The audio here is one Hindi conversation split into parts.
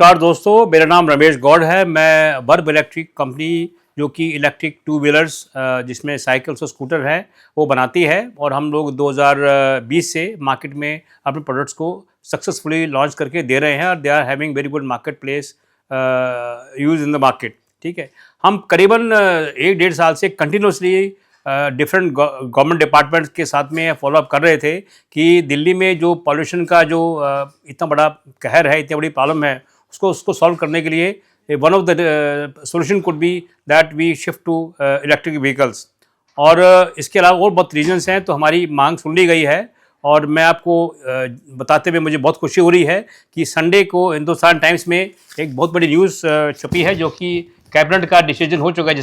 नमस्कार दोस्तों, मेरा नाम रमेश गौड़ है। मैं वर्ब इलेक्ट्रिक कंपनी जो कि इलेक्ट्रिक टू व्हीलर्स जिसमें साइकिल्स और स्कूटर है वो बनाती है और हम लोग 2020 से मार्केट में अपने प्रोडक्ट्स को सक्सेसफुली लॉन्च करके दे रहे हैं और they are having very good market place use in the market. ठीक है, हम करीबन 1-1.5 साल से कंटिन्यूसली डिफरेंट गवर्नमेंट डिपार्टमेंट्स के साथ में फॉलोअप कर रहे थे कि दिल्ली में जो पॉल्यूशन का जो इतना बड़ा कहर है, इतनी बड़ी प्रॉब्लम है, उसको सॉल्व करने के लिए one of the solution could be that we shift to electric vehicles. और इसके अलावा और बहुत रीजन्स हैं, तो हमारी मांग सुन ली गई है और मैं आपको बताते हुए मुझे बहुत खुशी हो रही है कि संडे को हिंदुस्तान टाइम्स में एक बहुत बड़ी न्यूज़ छपी है जो कि कैबिनेट का डिसीजन हो चुका है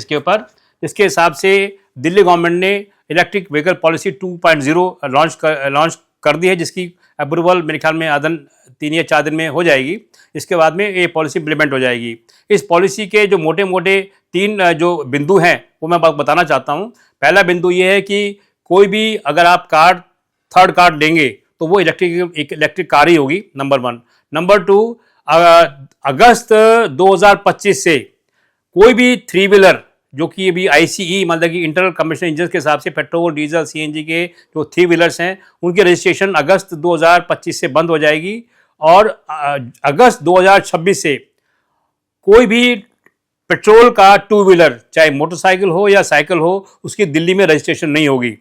जिसके हिसाब से दिल्ली गवर्नमेंट ने इलेक्ट्रिक व्हीकल पॉलिसी 2.0 लॉन्च कर दी है, जिसकी अप्रूवल मेरे ख्याल में आदन 3 या 4 दिन में हो जाएगी। इसके बाद में ये पॉलिसी इम्प्लीमेंट हो जाएगी। इस पॉलिसी के जो मोटे मोटे 3 जो बिंदु हैं वो मैं बताना चाहता हूँ। पहला बिंदु ये है कि कोई भी अगर आप थर्ड कार लेंगे तो वो इलेक्ट्रिक कार ही होगी, नंबर 1। नंबर 2, अगस्त 2025 से कोई भी 3 व्हीलर जो कि अभी ICE मतलब कि इंटरनल कम्बशन इंजन के हिसाब से पेट्रोल, डीजल, CNG के जो 3 व्हीलर्स हैं उनकी रजिस्ट्रेशन अगस्त 2025 से बंद हो जाएगी और अगस्त 2026 से कोई भी पेट्रोल का 2 व्हीलर चाहे मोटरसाइकिल हो या साइकिल हो उसकी दिल्ली में रजिस्ट्रेशन नहीं होगी।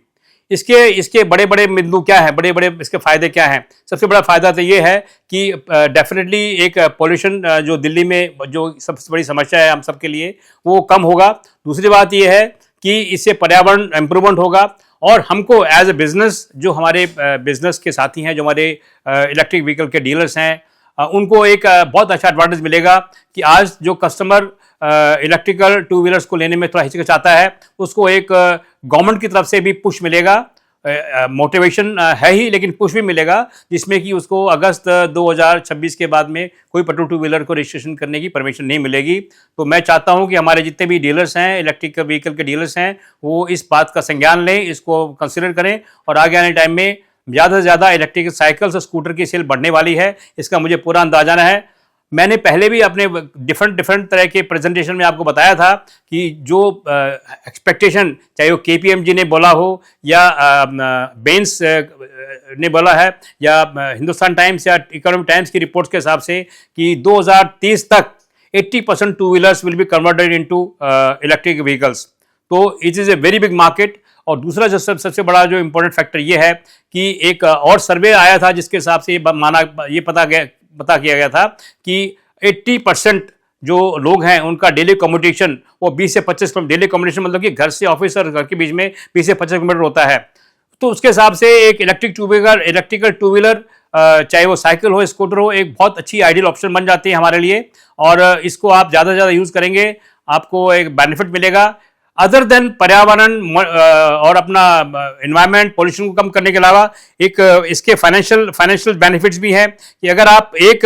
इसके बड़े बड़े बिंदु क्या है, बड़े बड़े इसके फ़ायदे क्या हैं? सबसे बड़ा फ़ायदा तो ये है कि डेफिनेटली एक पोल्यूशन जो दिल्ली में जो सबसे बड़ी समस्या है हम सब के लिए वो कम होगा। दूसरी बात ये है कि इससे पर्यावरण इम्प्रूवमेंट होगा और हमको एज ए बिज़नेस जो हमारे बिज़नेस के साथी हैं, जो हमारे इलेक्ट्रिक व्हीकल के डीलर्स हैं, उनको एक बहुत अच्छा एडवांटेज मिलेगा कि आज जो कस्टमर इलेक्ट्रिकल 2 व्हीलर्स को लेने में थोड़ा हिचकिचाता है उसको एक गवर्नमेंट की तरफ से भी पुश मिलेगा। मोटिवेशन है ही, लेकिन पुश भी मिलेगा जिसमें कि उसको अगस्त 2026 के बाद में कोई पेट्रोल 2 व्हीलर को रजिस्ट्रेशन करने की परमिशन नहीं मिलेगी। तो मैं चाहता हूं कि हमारे जितने भी डीलर्स हैं, इलेक्ट्रिक व्हीकल के डीलर्स हैं, वो इस बात का संज्ञान लें, इसको कंसिडर करें और आगे आने टाइम में ज़्यादा से ज़्यादा इलेक्ट्रिक साइकिल्स और स्कूटर की सेल बढ़ने वाली है, इसका मुझे पूरा अंदाजा है। मैंने पहले भी अपने डिफरेंट तरह के प्रेजेंटेशन में आपको बताया था कि जो एक्सपेक्टेशन चाहे वो KPMG ने बोला हो या बेंस ने बोला है या हिंदुस्तान टाइम्स या इकोनॉमिक टाइम्स की रिपोर्ट्स के हिसाब से कि 2030 तक 80% 2 wheelers will be converted into electric vehicles. तो it is a very big market. और दूसरा जो सबसे बड़ा जो इम्पोर्टेंट फैक्टर ये है कि एक और सर्वे आया था जिसके हिसाब से ये पता किया गया था कि 80% जो लोग हैं उनका डेली कम्यूटेशन वो 20 से 25 किलोमीटर, डेली कम्यूटेशन मतलब कि घर से ऑफिस और घर के बीच में 20 से 25 किलोमीटर होता है। तो उसके हिसाब से एक इलेक्ट्रिकल टू व्हीलर चाहे वो साइकिल हो, स्कूटर हो, एक बहुत अच्छी आइडियल ऑप्शन बन जाती है हमारे लिए और इसको आप ज़्यादा से ज़्यादा यूज़ करेंगे, आपको एक बेनिफिट मिलेगा। अदर देन पर्यावरण और अपना एनवायरनमेंट पोल्यूशन को कम करने के अलावा एक इसके फाइनेंशियल बेनिफिट्स भी हैं कि अगर आप एक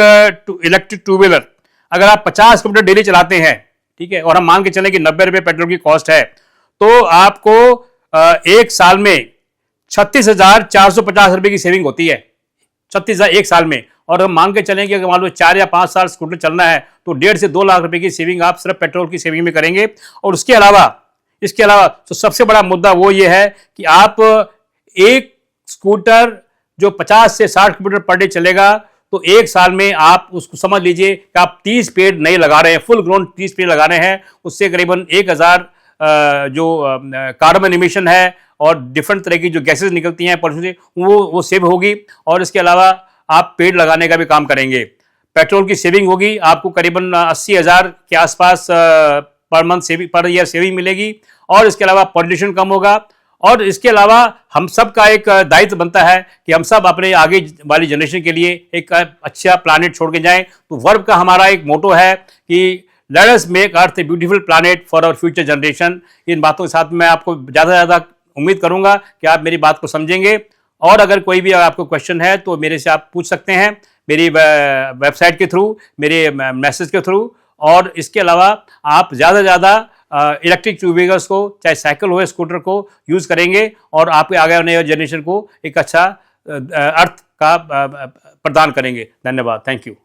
इलेक्ट्रिक 2 व्हीलर अगर आप 50 किलोमीटर डेली चलाते हैं, ठीक है, और हम मान के चलें कि 90 रुपये पेट्रोल की कॉस्ट है, तो आपको एक साल में 36,450 रुपये की सेविंग होती है। 36,000 एक साल में। और हम मान के चलें कि अगर मान लो 4 या 5 साल स्कूटर चलना है तो 1.5 से 2 लाख रुपए की सेविंग आप सिर्फ पेट्रोल की सेविंग में करेंगे। और इसके अलावा तो सबसे बड़ा मुद्दा वो ये है कि आप एक स्कूटर जो 50 से 60 किलोमीटर पर डे चलेगा तो एक साल में आप उसको समझ लीजिए कि आप 30 पेड़ नहीं लगा रहे हैं, फुल ग्रोन 30 पेड़ लगा रहे हैं। उससे करीबन 1000 जो कार्बन इमिशन है और डिफरेंट तरह की जो गैसेज निकलती हैं पॉल्यूशन से वो सेव होगी। और इसके अलावा आप पेड़ लगाने का भी काम करेंगे, पेट्रोल की सेविंग होगी, आपको करीबन 80,000 के आसपास पर ईयर सेविंग मिलेगी। और इसके अलावा पॉल्यूशन कम होगा। और इसके अलावा हम सब का एक दायित्व बनता है कि हम सब अपने आगे वाली जनरेशन के लिए एक अच्छा प्लानेट छोड़ के जाएं। तो वर्ब का हमारा एक मोटो है कि let us make Earth a beautiful planet for our future generation. इन बातों के साथ मैं आपको ज़्यादा से ज़्यादा उम्मीद करूंगा कि आप मेरी बात को समझेंगे। और अगर कोई भी आपको क्वेश्चन है तो मेरे से आप पूछ सकते हैं, मेरी वेबसाइट के थ्रू, मेरे मैसेज के थ्रू। और इसके अलावा आप ज़्यादा से ज़्यादा इलेक्ट्रिक 2 व्हीलर्स को, चाहे साइकिल हो या स्कूटर को यूज़ करेंगे और आपके आगे आने जनरेशन को एक अच्छा अर्थ का प्रदान करेंगे। धन्यवाद, थैंक यू।